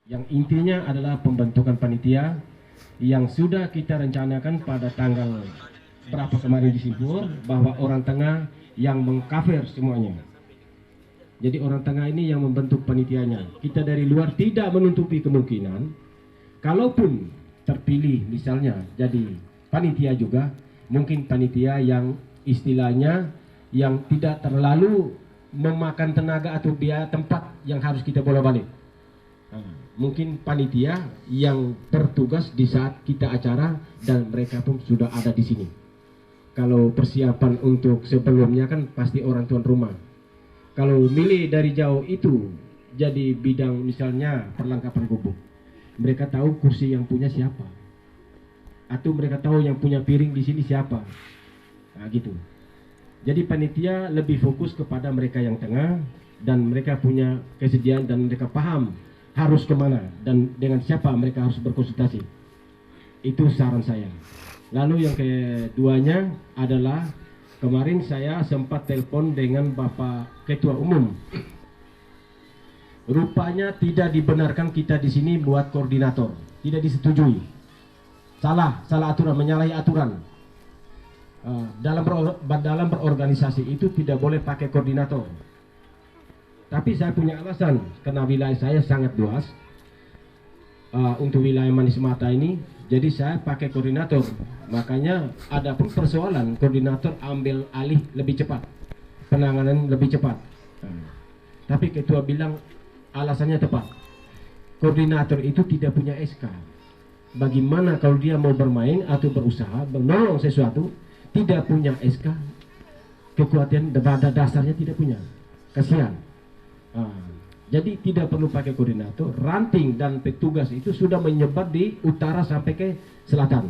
Yang intinya adalah pembentukan panitia yang sudah kita rencanakan pada tanggal berapa kemarin di Simpur, bahwa orang tengah yang mengcover semuanya. Jadi orang tengah ini yang membentuk panitianya. Kita dari luar tidak menutupi kemungkinan, kalaupun terpilih misalnya jadi panitia juga, mungkin panitia yang istilahnya yang tidak terlalu memakan tenaga atau biaya tempat yang harus kita bolak-balik. Mungkin panitia yang bertugas di saat kita acara dan mereka pun sudah ada di sini. Kalau persiapan untuk sebelumnya kan pasti orang tuan rumah. Kalau milih dari jauh itu jadi bidang misalnya perlengkapan gubuk, mereka tahu kursi yang punya siapa, atau mereka tahu yang punya piring di sini siapa. Nah, gitu. Jadi panitia lebih fokus kepada mereka yang tengah dan mereka punya kesediaan dan mereka paham harus kemana dan dengan siapa mereka harus berkonsultasi. Itu saran saya. Lalu yang keduanya adalah kemarin saya sempat telepon dengan Bapak Ketua Umum. Rupanya tidak dibenarkan kita di sini buat koordinator, tidak disetujui. Salah aturan, menyalahi aturan. Dalam berorganisasi itu tidak boleh pakai koordinator. Tapi saya punya alasan karena wilayah saya sangat luas untuk wilayah Manis Mata ini, jadi saya pakai koordinator. Makanya ada pun persoalan koordinator ambil alih lebih cepat, penanganan lebih cepat. Tapi ketua bilang alasannya tepat. Koordinator itu tidak punya SK. Bagaimana kalau dia mau bermain atau berusaha menolong sesuatu tidak punya SK, kekuatan pada dasarnya tidak punya, kasihan. Jadi tidak perlu pakai koordinator. Ranting dan petugas itu sudah menyebar di utara sampai ke selatan.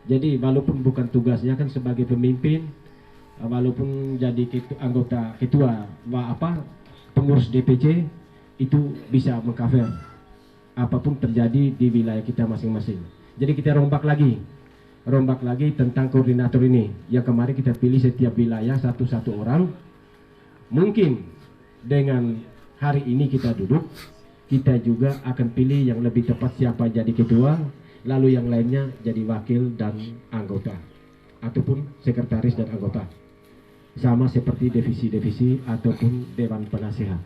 Jadi walaupun bukan tugasnya kan sebagai pemimpin, walaupun jadi anggota ketua pengurus DPC itu bisa mengcover apapun terjadi di wilayah kita masing-masing. Jadi kita rombak lagi tentang koordinator ini. Yang kemarin kita pilih setiap wilayah satu-satu orang. Mungkin dengan hari ini kita duduk, kita juga akan pilih yang lebih tepat siapa jadi ketua, lalu yang lainnya jadi wakil dan anggota, ataupun sekretaris dan anggota. Sama seperti divisi-divisi ataupun dewan penasehat.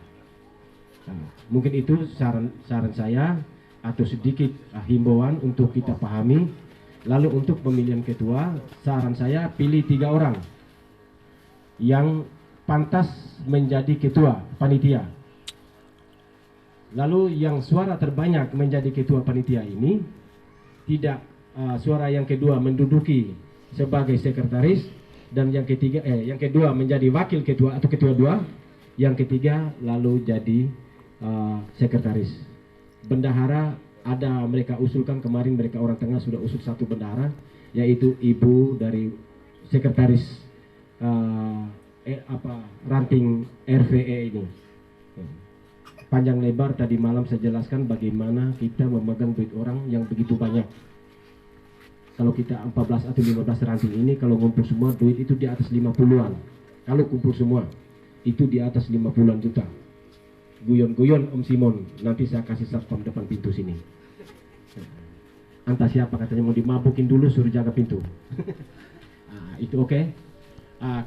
Mungkin itu saran saya atau sedikit himbauan untuk kita pahami. Lalu untuk pemilihan ketua, saran saya pilih 3 orang yang pantas menjadi ketua panitia. Lalu yang suara terbanyak menjadi ketua panitia ini tidak suara yang kedua menduduki sebagai sekretaris, dan yang kedua menjadi wakil ketua atau ketua 2, yang ketiga lalu jadi sekretaris. Bendahara ada mereka usulkan kemarin, mereka orang tengah sudah usul 1 bendahara, yaitu ibu dari sekretaris ranting RVE ini. Panjang lebar tadi malam saya jelaskan bagaimana kita memegang duit orang yang begitu banyak. Kalau kita 14 atau 15 ranting ini, kalau ngumpul semua duit itu di atas 50-an. Kalau kumpul semua itu di atas 50-an juta. Guyon-guyon Om Simon, nanti saya kasih satpam depan pintu sini. Entah siapa katanya mau dimabukin dulu, suruh jaga pintu. Itu oke.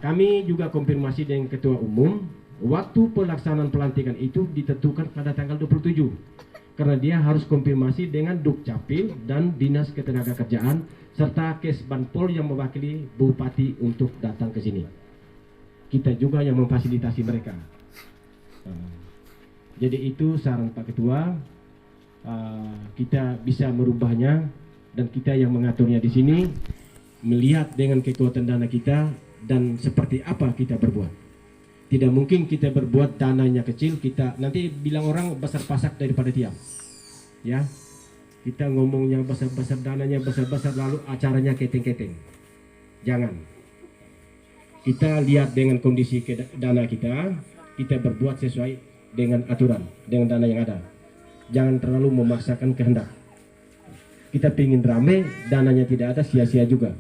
Kami juga konfirmasi dengan ketua umum, waktu pelaksanaan pelantikan itu ditentukan pada tanggal 27, karena dia harus konfirmasi dengan Dukcapil dan Dinas Ketenagakerjaan serta Kesbanpol yang mewakili Bupati untuk datang ke sini. Kita juga yang memfasilitasi mereka. Jadi itu saran Pak Ketua. Kita bisa merubahnya dan kita yang mengaturnya di sini, melihat dengan kekuatan dana kita dan seperti apa kita berbuat. Tidak mungkin kita berbuat dananya kecil, kita nanti bilang orang besar pasak daripada tiang. Ya, kita ngomongnya besar-besar, dananya besar-besar, lalu acaranya keteng-keteng. Jangan. Kita lihat dengan kondisi dana kita berbuat sesuai dengan aturan, dengan dana yang ada. Jangan terlalu memaksakan kehendak. Kita pingin rame, dananya tidak ada, sia-sia juga.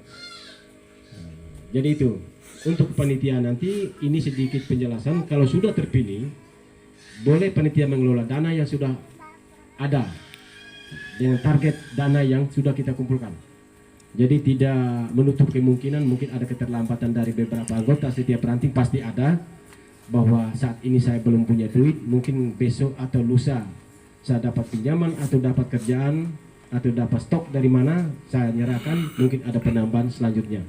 Jadi itu untuk panitia nanti ini sedikit penjelasan. Kalau sudah terpilih boleh panitia mengelola dana yang sudah ada dengan target dana yang sudah kita kumpulkan. Jadi tidak menutup kemungkinan mungkin ada keterlambatan dari beberapa anggota setiap ranting, pasti ada, bahwa saat ini saya belum punya duit, mungkin besok atau lusa saya dapat pinjaman atau dapat kerjaan atau dapat stok dari mana, saya nyerahkan, mungkin ada penambahan selanjutnya.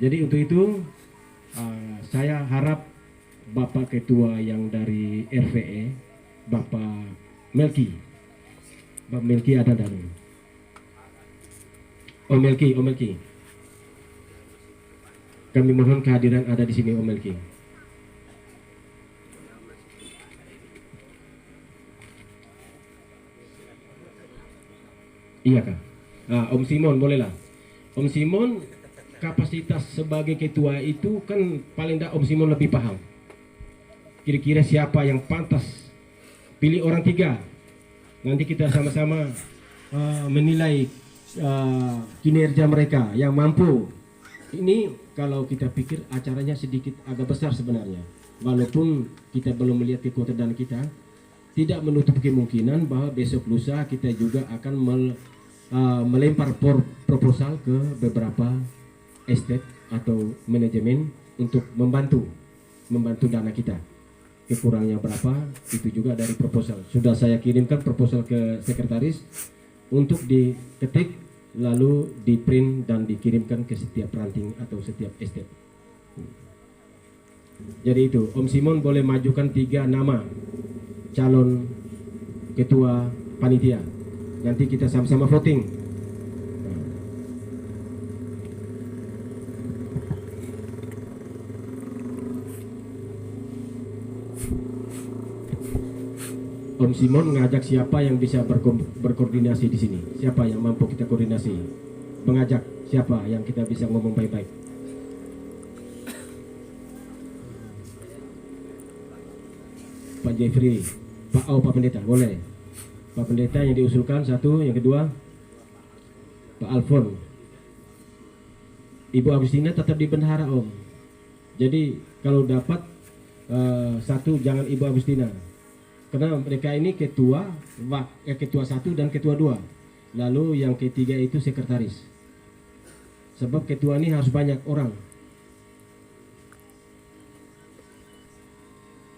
Jadi untuk itu saya harap Bapak Ketua yang dari RVE, Bapak Melki ada dari Om Melki. Kami mohon kehadiran ada di sini Om Melki. Iya kak. Om Simon bolehlah. Om Simon kapasitas sebagai ketua itu kan paling tidak Om Simon lebih paham. Kira-kira siapa yang pantas, pilih orang 3. Nanti kita sama-sama menilai kinerja mereka yang mampu. Ini kalau kita pikir acaranya sedikit agak besar sebenarnya, walaupun kita belum melihat kekuatan dana kita, tidak menutup kemungkinan bahwa besok lusa kita juga akan melempar proposal ke beberapa estate atau manajemen untuk membantu dana kita. Kekurangnya berapa itu juga dari proposal. Sudah saya kirimkan proposal ke sekretaris untuk diketik, lalu di print dan dikirimkan ke setiap ranting atau setiap estate. Jadi itu Om Simon boleh majukan 3 nama calon ketua panitia. Nanti kita sama-sama voting. Om Simon mengajak siapa yang bisa berkoordinasi di sini, siapa yang mampu kita koordinasi, mengajak siapa yang kita bisa ngomong baik-baik. Pak Jeffrey, Pak Pendeta, boleh. Pak Pendeta yang diusulkan 1, yang kedua Pak Alfon. Ibu Agustina tetap di bendahara Om. Jadi kalau dapat 1 jangan Ibu Agustina. Karena mereka ini ketua 1 dan ketua 2. Lalu yang ketiga itu sekretaris. Sebab ketua ini harus banyak orang.